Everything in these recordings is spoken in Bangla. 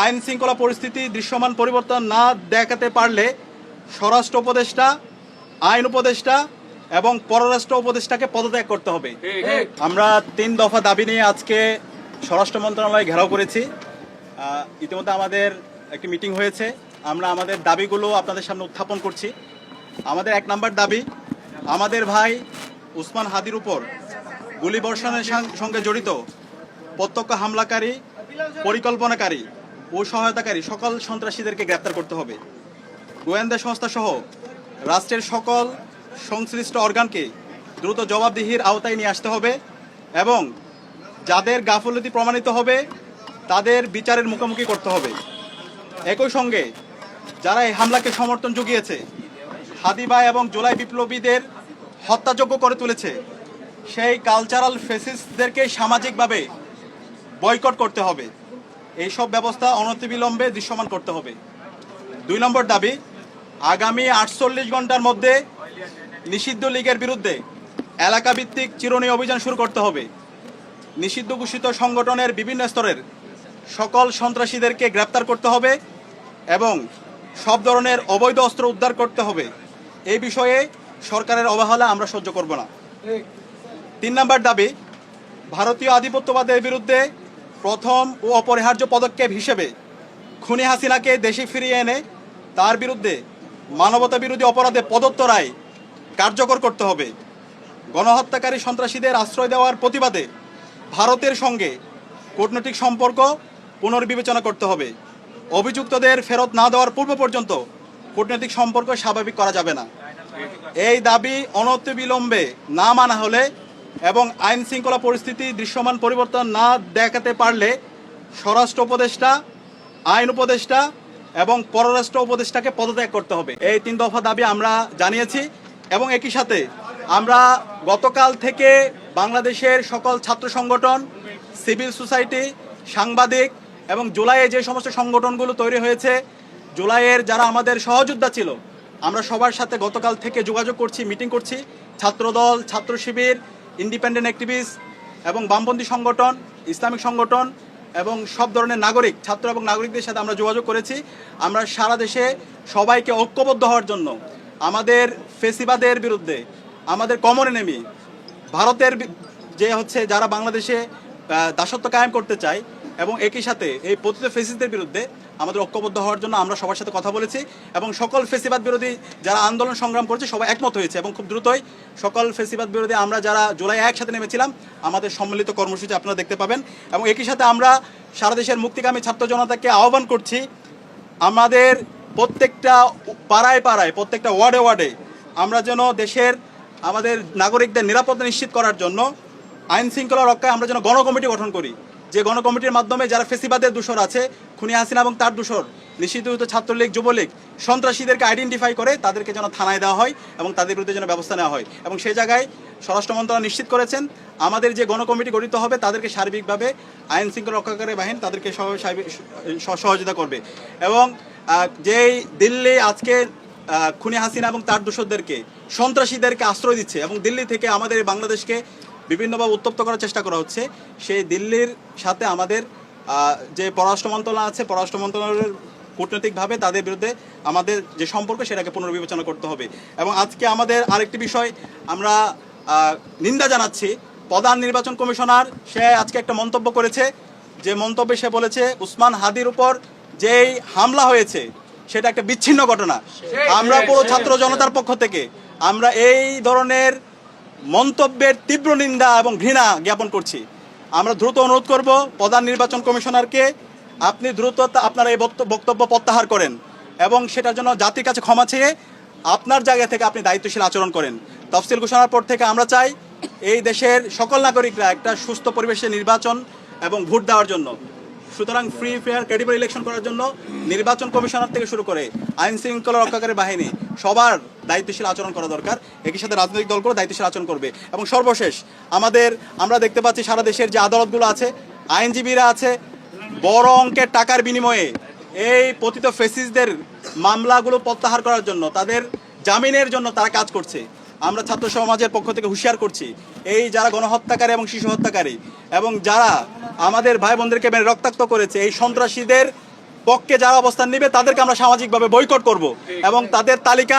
আইন শৃঙ্খলা পরিস্থিতি দৃশ্যমান পরিবর্তন না দেখাতে পারলে স্বরাষ্ট্র উপদেষ্টা, আইন উপদেষ্টা এবং পররাষ্ট্র উপদেষ্টাকে পদত্যাগ করতে হবে। আমরা 3 দফা দাবি নিয়ে আজকে স্বরাষ্ট্র মন্ত্রণালয় ঘেরাও করেছি। ইতিমধ্যে আমাদের একটি মিটিং হয়েছে। আমরা আমাদের দাবিগুলো আপনাদের সামনে উত্থাপন করছি। আমাদের 1 নম্বর দাবি, আমাদের ভাই উসমান হাদির উপর গুলিবর্ষণের সঙ্গে জড়িত প্রত্যক্ষ হামলাকারী, পরিকল্পনাকারী ও সহায়তাকারী সকল সন্ত্রাসীদেরকে গ্রেপ্তার করতে হবে। গোয়েন্দা সংস্থা সহ রাষ্ট্রের সকল সংশ্লিষ্ট অর্গানকে দ্রুত জবাবদিহির আওতায় নিয়ে আসতে হবে এবং যাদের গাফলতি প্রমাণিত হবে তাদের বিচারের মুখোমুখি করতে হবে। একই সঙ্গে যারা এই হামলাকে সমর্থন জুগিয়েছে, হাদি ভাই এবং জুলাই বিপ্লবীদের হত্যাযোগ্য করে তুলেছে, সেই কালচারাল ফেসিস্টদেরকে সামাজিকভাবে বয়কট করতে হবে। এইসব ব্যবস্থা অনতিবিলম্বে দৃশ্যমান করতে হবে। 2 নম্বর দাবি, আগামী 48 ঘন্টার মধ্যে নিষিদ্ধ লীগের বিরুদ্ধে এলাকাভিত্তিক চিরুনি অভিযান শুরু করতে হবে। নিষিদ্ধ ঘোষিত সংগঠনের বিভিন্ন স্তরের সকল সন্ত্রাসীদেরকে গ্রেপ্তার করতে হবে এবং সব ধরনের অবৈধ অস্ত্র উদ্ধার করতে হবে। এই বিষয়ে সরকারের অবহেলা আমরা সহ্য করব না। 3 নম্বর দাবি, ভারতীয় আধিপত্যবাদের বিরুদ্ধে প্রথম ও অপরিহার্য পদক্ষেপ হিসেবে খুনি হাসিনাকে দেশে ফিরিয়ে এনে তার বিরুদ্ধে মানবতা বিরোধী অপরাধে প্রদত্ত রায় কার্যকর করতে হবে। গণহত্যাকারী সন্ত্রাসীদের আশ্রয় দেওয়ার প্রতিবাদে ভারতের সঙ্গে কূটনৈতিক সম্পর্ক পুনর্বিবেচনা করতে হবে। অভিযুক্তদের ফেরত না দেওয়ার পূর্ব পর্যন্ত কূটনৈতিক সম্পর্ক স্বাভাবিক করা যাবে না। এই দাবি অনতিবিলম্বে না মানা হলে এবং আইন শৃঙ্খলা পরিস্থিতি দৃশ্যমান পরিবর্তন না দেখাতে পারলে স্বরাষ্ট্র উপদেষ্টা, আইন উপদেষ্টা এবং পররাষ্ট্র উপদেষ্টাকে পদত্যাগ করতে হবে। এই 3 দফা দাবি আমরা জানিয়েছি এবং একই সাথে আমরা গতকাল থেকে বাংলাদেশের সকল ছাত্র সংগঠন, সিভিল সোসাইটি, সাংবাদিক এবং জুলাইয়ে যে সমস্ত সংগঠনগুলো তৈরি হয়েছে, জুলাইয়ের যারা আমাদের সহযোদ্ধা ছিল, আমরা সবার সাথে গতকাল থেকে যোগাযোগ করছি, মিটিং করছি। ছাত্রদল, ছাত্র শিবির, ইন্ডিপেন্ডেন্ট অ্যাক্টিভিস্ট এবং বামপন্থী সংগঠন, ইসলামিক সংগঠন এবং সব ধরনের নাগরিক, ছাত্র এবং নাগরিকদের সাথে আমরা যোগাযোগ করেছি। আমরা সারা দেশে সবাইকে ঐক্যবদ্ধ হওয়ার জন্য আমাদের ফেসিবাদের বিরুদ্ধে, আমাদের কমন এনিমি ভারতের যে যারা বাংলাদেশে দাসত্ব কায়েম করতে চায় এবং একই সাথে এই পতিত ফেসিস্টদের বিরুদ্ধে আমাদের ঐক্যবদ্ধ হওয়ার জন্য আমরা সবার সাথে কথা বলেছি এবং সকল ফেসিবাদ বিরোধী যারা আন্দোলন সংগ্রাম করছে সবাই একমত হয়েছে এবং খুব দ্রুতই সকল ফেসিবাদ বিরোধী আমরা যারা জুলাই একসাথে নেমেছিলাম আমাদের সম্মিলিত কর্মসূচি আপনারা দেখতে পাবেন। এবং একই সাথে আমরা সারা দেশের মুক্তিকামী ছাত্র জনতাকে আহ্বান করছি, আমাদের প্রত্যেকটা পাড়ায় পাড়ায়, প্রত্যেকটা ওয়ার্ডে ওয়ার্ডে আমরা যেন দেশের আমাদের নাগরিকদের নিরাপত্তা নিশ্চিত করার জন্য আইন শৃঙ্খলা রক্ষায় আমরা যেন গণকমিটি গঠন করি, যে গণকমিটির মাধ্যমে যারা ফেসিবাদের দূষর আছে, খুনি হাসিনা এবং তার দূষর, নিষিদ্ধ ছাত্রলীগ, যুবলীগ, সন্ত্রাসীদেরকে আইডেন্টিফাই করে তাদেরকে যেন থানায় দেওয়া হয় এবং তাদের বিরুদ্ধে যেন ব্যবস্থা নেওয়া হয়। এবং সেই জায়গায় স্বরাষ্ট্র মন্ত্রণালয় নিশ্চিত করেছেন আমাদের যে গণকমিটি গঠিত হবে তাদেরকে সার্বিকভাবে আইন শৃঙ্খলা রক্ষাকারী বাহিনী তাদেরকে সহযোগিতা করবে। এবং যেই দিল্লি আজকে খুনি হাসিনা এবং তার দূষরদেরকে, সন্ত্রাসীদেরকে আশ্রয় দিচ্ছে এবং দিল্লি থেকে আমাদের বাংলাদেশকে বিভিন্নভাবে উত্তপ্ত করার চেষ্টা করা হচ্ছে, সেই দিল্লির সাথে আমাদের যে পররাষ্ট্র মন্ত্রণালয় আছে, পররাষ্ট্র মন্ত্রণালয়ের কূটনৈতিকভাবে তাদের বিরুদ্ধে আমাদের যে সম্পর্ক সেটাকে পুনর্বিবেচনা করতে হবে। এবং আজকে আমাদের আরেকটি বিষয় আমরা নিন্দা জানাচ্ছি, প্রধান নির্বাচন কমিশনার সে আজকে একটা মন্তব্য করেছে, যে মন্তব্যে সে বলেছে উসমান হাদির উপর যেই হামলা হয়েছে সেটা একটা বিচ্ছিন্ন ঘটনা। আমরা পুরো ছাত্র জনতার পক্ষ থেকে আমরা এই ধরনের মন্তব্যের তীব্র নিন্দা এবং ঘৃণা জ্ঞাপন করছি। আমরা দ্রুত অনুরোধ করব প্রধান নির্বাচন কমিশনারকে, আপনি দ্রুত আপনারা এই বক্তব্য প্রত্যাহার করেন এবং সেটার জন্য জাতির কাছে ক্ষমা চেয়ে আপনার জায়গা থেকে আপনি দায়িত্বশীল আচরণ করেন। তফসিল ঘোষণার পর থেকে আমরা চাই এই দেশের সকল নাগরিকরা একটা সুস্থ পরিবেশে নির্বাচন এবং ভোট দেওয়ার জন্য। সুতরাং ফ্রি, ফেয়ার, ক্রেডিবল ইলেকশন করার জন্য নির্বাচন কমিশনার থেকে শুরু করে আইন শৃঙ্খলা রক্ষাকারী বাহিনী সবার দায়িত্বশীল আচরণ করা দরকার। একই সাথে রাজনৈতিক দলগুলো দায়িত্বশীল আচরণ করবে। এবং সর্বশেষ আমরা দেখতে পাচ্ছি সারা দেশের যে আদালতগুলো আছে, আইনজীবীরা আছে, বড় অঙ্কের টাকার বিনিময়ে এই পতিত ফেসিস্টদের মামলাগুলো প্রত্যাহার করার জন্য, তাদের জামিনের জন্য তারা কাজ করছে। আমরা ছাত্র সমাজের পক্ষ থেকে হুঁশিয়ার করছি, এই যারা গণহত্যাকারী এবং শিশু হত্যাকারী এবং যারা আমাদের ভাই বোনদেরকে মেরে রক্তাক্ত করেছে, এই সন্ত্রাসীদের পক্ষে যারা অবস্থান নেবে তাদেরকে আমরা সামাজিকভাবে বয়কট করব এবং তাদের তালিকা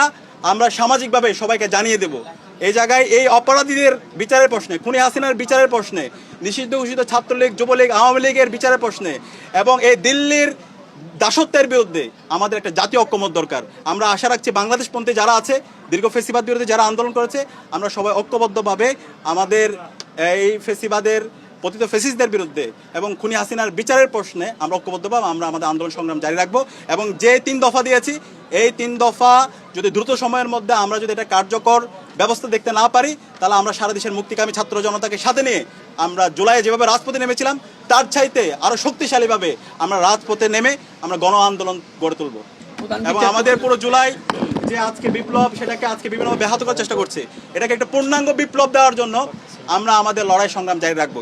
আমরা সামাজিকভাবে সবাইকে জানিয়ে দেব। এই জায়গায় এই অপরাধীদের বিচারের প্রশ্নে, খুনি হাসিনার বিচারের প্রশ্নে, নিষিদ্ধ ঘোষিত ছাত্রলীগ, যুবলীগ, আওয়ামী লীগের বিচারের প্রশ্নে এবং এই দিল্লির দাসত্বের বিরুদ্ধে আমাদের একটা জাতীয় ঐক্যমত দরকার। আমরা আশা রাখছি বাংলাদেশপন্থী যারা আছে, দীর্ঘ ফেসিবাদ বিরুদ্ধে যারা আন্দোলন করেছে, আমরা সবাই ঐক্যবদ্ধভাবে আমাদের এই ফেসিবাদের পতিত ফেসিস্টদের বিরুদ্ধে এবং খুনি হাসিনার বিচারের প্রশ্নে আমরা ঐক্যবদ্ধভাবে আমরা আমাদের আন্দোলন সংগ্রাম জারি রাখবো। এবং যে 3 দফা দিয়েছি, এই 3 দফা যদি দ্রুত সময়ের মধ্যে আমরা যদি এটা কার্যকর ব্যবস্থা দেখতে না পারি, তাহলে আমরা সারা দেশের মুক্তিকামী ছাত্র জনতাকে সাথে নিয়ে আমরা জুলাইয়ে যেভাবে রাজপথে নেমেছিলাম তার চাইতে আরও শক্তিশালীভাবে আমরা রাজপথে নেমে আমরা গণ আন্দোলন গড়ে তুলব। এবং আমাদের পুরো জুলাই যে আজকে বিপ্লব, সেটাকে আজকে বিভিন্নভাবে ব্যাহত করার চেষ্টা করছে, এটাকে একটা পূর্ণাঙ্গ বিপ্লব দেওয়ার জন্য আমরা আমাদের লড়াই সংগ্রাম জারি রাখবো।